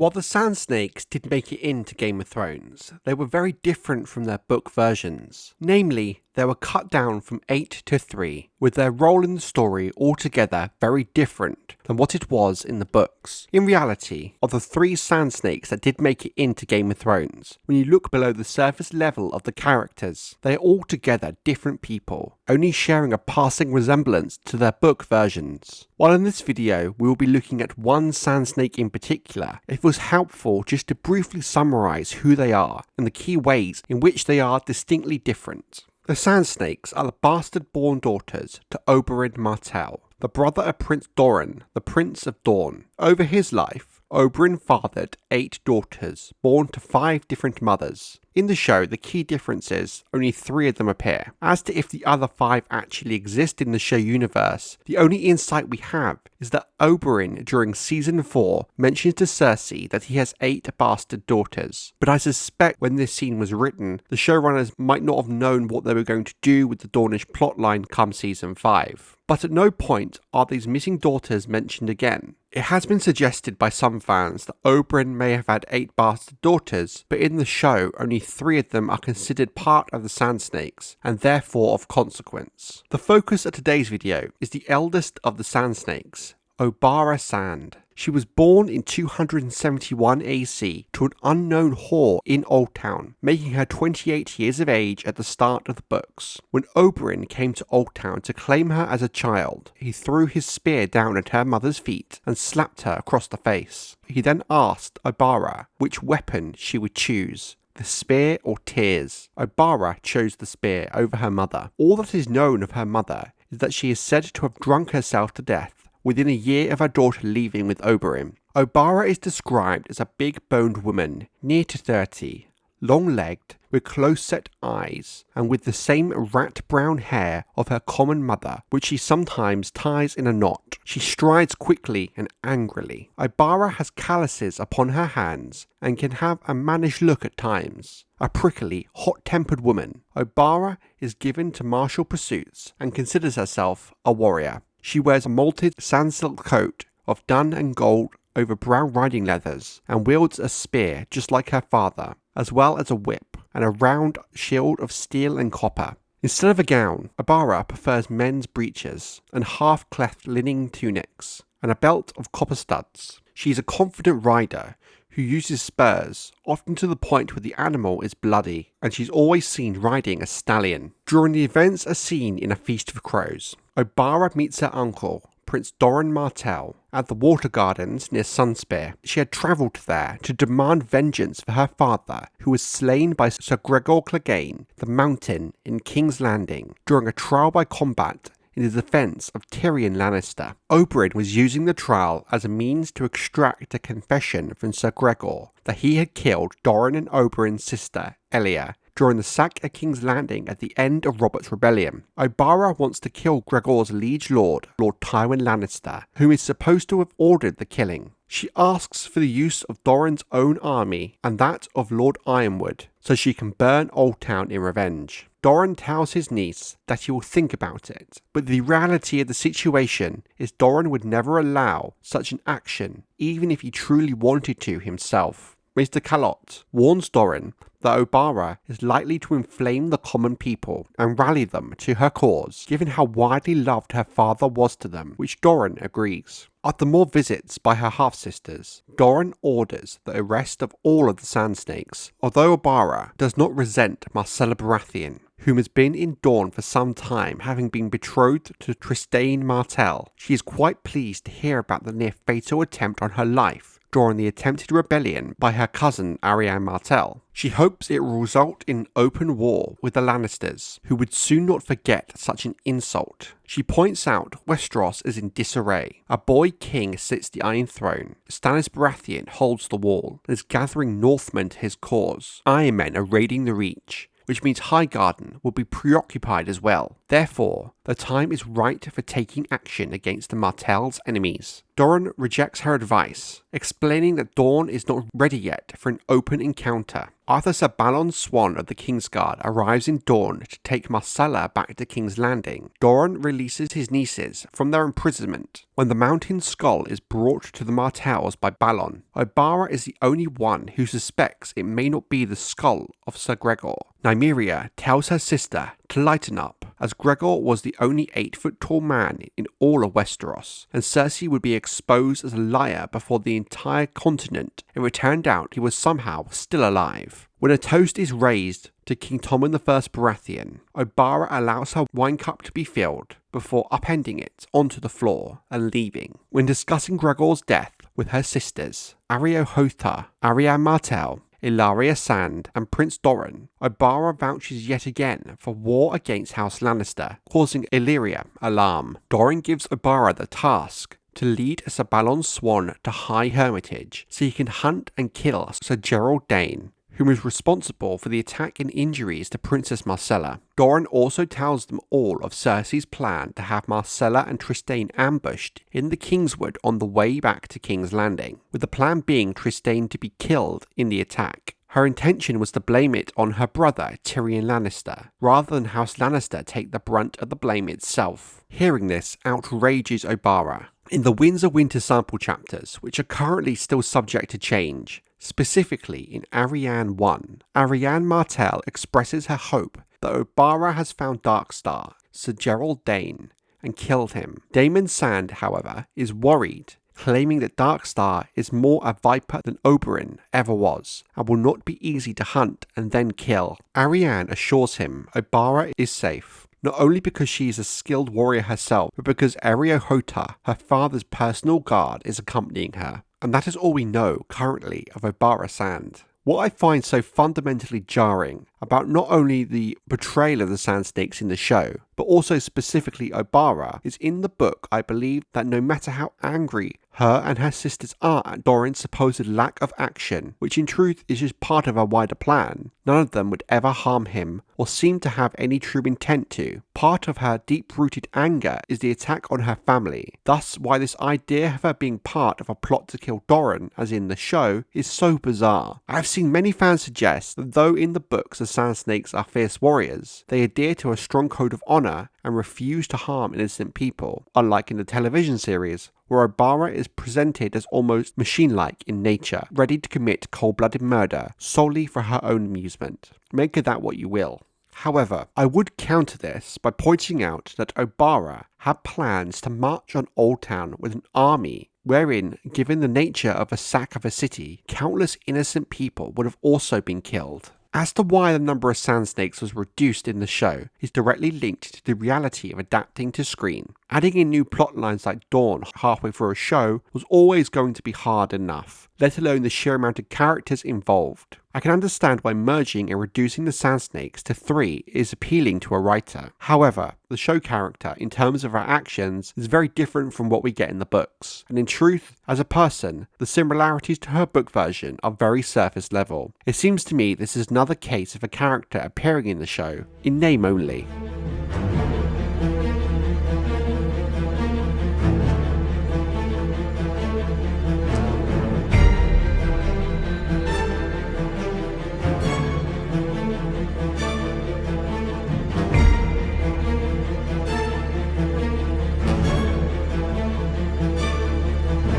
While the Sand Snakes did make it into Game of Thrones, they were very different from their book versions. Namely, they were cut down from 8 to 3, with their role in the story altogether very different than what it was in the books. In reality, of the 3 Sand Snakes that did make it into Game of Thrones, when you look below the surface level of the characters, they are altogether different people, only sharing a passing resemblance to their book versions. While in this video we will be looking at one Sand Snake in particular, it was helpful just to briefly summarise who they are and the key ways in which they are distinctly different. The Sand Snakes are the bastard-born daughters to Oberyn Martell, the brother of Prince Doran, the Prince of Dorne. Over his life, Oberyn fathered 8 daughters, born to 5 different mothers. In the show, the key difference is only 3 of them appear. As to if the other 5 actually exist in the show universe, the only insight we have is that Oberyn, during season 4, mentions to Cersei that he has 8 bastard daughters. But I suspect when this scene was written, the showrunners might not have known what they were going to do with the Dornish plotline come season 5. But at no point are these missing daughters mentioned again. It has been suggested by some fans that Oberyn may have had 8 bastard daughters, but in the show only 3 of them are considered part of the Sand Snakes, and therefore of consequence. The focus of today's video is the eldest of the Sand Snakes, Obara Sand. She was born in 271 AC to an unknown whore in Old Town, making her 28 years of age at the start of the books. When Oberyn came to Old Town to claim her as a child, he threw his spear down at her mother's feet and slapped her across the face. He then asked Obara which weapon she would choose, the spear or tears. Obara chose the spear over her mother. All that is known of her mother is that she is said to have drunk herself to death within a year of her daughter leaving with Oberyn. Obara is described as a big-boned woman, near to 30, long-legged, with close-set eyes, and with the same rat-brown hair of her common mother, which she sometimes ties in a knot. She strides quickly and angrily. Obara has calluses upon her hands, and can have a mannish look at times. A prickly, hot-tempered woman, Obara is given to martial pursuits, and considers herself a warrior. She wears a malted sand silk coat of dun and gold over brown riding leathers, and wields a spear just like her father, as well as a whip and a round shield of steel and copper. Instead of a gown, Obara prefers men's breeches and half-cleft linen tunics, and a belt of copper studs. She is a confident rider who uses spurs, often to the point where the animal is bloody, and she's always seen riding a stallion. During the events as seen in A Feast of Crows, Obara meets her uncle, Prince Oberyn Martell, at the water gardens near Sunspear. She had travelled there to demand vengeance for her father, who was slain by Sir Gregor Clegane, the Mountain, in King's Landing, during a trial by combat in the defence of Tyrion Lannister. Oberyn was using the trial as a means to extract a confession from Sir Gregor that he had killed Doran and Oberyn's sister, Elia, during the sack of King's Landing at the end of Robert's Rebellion. Obara wants to kill Gregor's liege lord, Lord Tywin Lannister, whom is supposed to have ordered the killing. She asks for the use of Doran's own army and that of Lord Ironwood, so she can burn Old Town in revenge. Doran tells his niece that he will think about it, but the reality of the situation is Doran would never allow such an action, even if he truly wanted to himself. Mr. Calotte warns Doran that Obara is likely to inflame the common people and rally them to her cause, given how widely loved her father was to them, which Doran agrees. After more visits by her half-sisters, Doran orders the arrest of all of the Sand Snakes, although Obara does not resent Myrcella Baratheon, whom has been in Dorne for some time, having been betrothed to Trystane Martell. She is quite pleased to hear about the near-fatal attempt on her life during the attempted rebellion by her cousin Arianne Martell. She hopes it will result in open war with the Lannisters, who would soon not forget such an insult. She points out Westeros is in disarray. A boy king sits the Iron Throne. Stannis Baratheon holds the wall and is gathering Northmen to his cause. Iron Men are raiding the Reach, which means Highgarden will be preoccupied as well. Therefore, the time is right for taking action against the Martell's enemies. Doran rejects her advice, explaining that Dorne is not ready yet for an open encounter. After Sir Balon Swann of the Kingsguard arrives in Dorne to take Myrcella back to King's Landing, Doran releases his nieces from their imprisonment. When the Mountain Skull is brought to the Martells by Balon, Obara is the only one who suspects it may not be the skull of Sir Gregor. Nymeria tells her sister to lighten up, as Gregor was the only 8-foot-tall man in all of Westeros, and Cersei would be exposed as a liar before the entire continent if it turned out he was somehow still alive. When a toast is raised to King Tommen I Baratheon, Obara allows her wine cup to be filled before upending it onto the floor and leaving. When discussing Gregor's death with her sisters, Areo Hotha, Oberyn Martell, Obara Sand, and Prince Doran, Obara vouches yet again for war against House Lannister, causing Illyria alarm. Doran gives Obara the task to lead Sir Balon Swann to High Hermitage so he can hunt and kill Sir Gerald Dane, whom is responsible for the attack and injuries to Princess Myrcella. Doran also tells them all of Cersei's plan to have Myrcella and Trystane ambushed in the Kingswood on the way back to King's Landing, with the plan being Trystane to be killed in the attack. Her intention was to blame it on her brother Tyrion Lannister, rather than House Lannister take the brunt of the blame itself. Hearing this outrages Obara. In the Winds of Winter sample chapters, which are currently still subject to change, specifically in Arianne 1, Oberyn Martell expresses her hope that Obara has found Darkstar, Sir Gerald Dane, and killed him. Daemon Sand, however, is worried, claiming that Darkstar is more a viper than Oberyn ever was, and will not be easy to hunt and then kill. Arianne assures him Obara is safe, not only because she is a skilled warrior herself, but because Areo Hotha, her father's personal guard, is accompanying her. And that is all we know currently of Obara Sand. What I find so fundamentally jarring about not only the portrayal of the Sand Snakes in the show, but also specifically Obara, is in the book I believe that no matter how angry her and her sisters are at Doran's supposed lack of action, which in truth is just part of a wider plan, none of them would ever harm him or seem to have any true intent to. Part of her deep-rooted anger is the attack on her family, thus why this idea of her being part of a plot to kill Doran, as in the show, is so bizarre. I've seen many fans suggest that though in the books the Sand Snakes are fierce warriors, they adhere to a strong code of honor and refuse to harm innocent people, unlike in the television series, where Obara is presented as almost machine-like in nature, ready to commit cold-blooded murder solely for her own amusement. Make of that what you will. However, I would counter this by pointing out that Obara had plans to march on Old Town with an army wherein, given the nature of a sack of a city, countless innocent people would have also been killed. As to why the number of Sand Snakes was reduced in the show is directly linked to the reality of adapting to screen. Adding in new plot lines like Dawn halfway through a show was always going to be hard enough, let alone the sheer amount of characters involved. I can understand why merging and reducing the Sand Snakes to 3 is appealing to a writer. However, the show character, in terms of her actions, is very different from what we get in the books. And in truth, as a person, the similarities to her book version are very surface level. It seems to me this is another case of a character appearing in the show, in name only.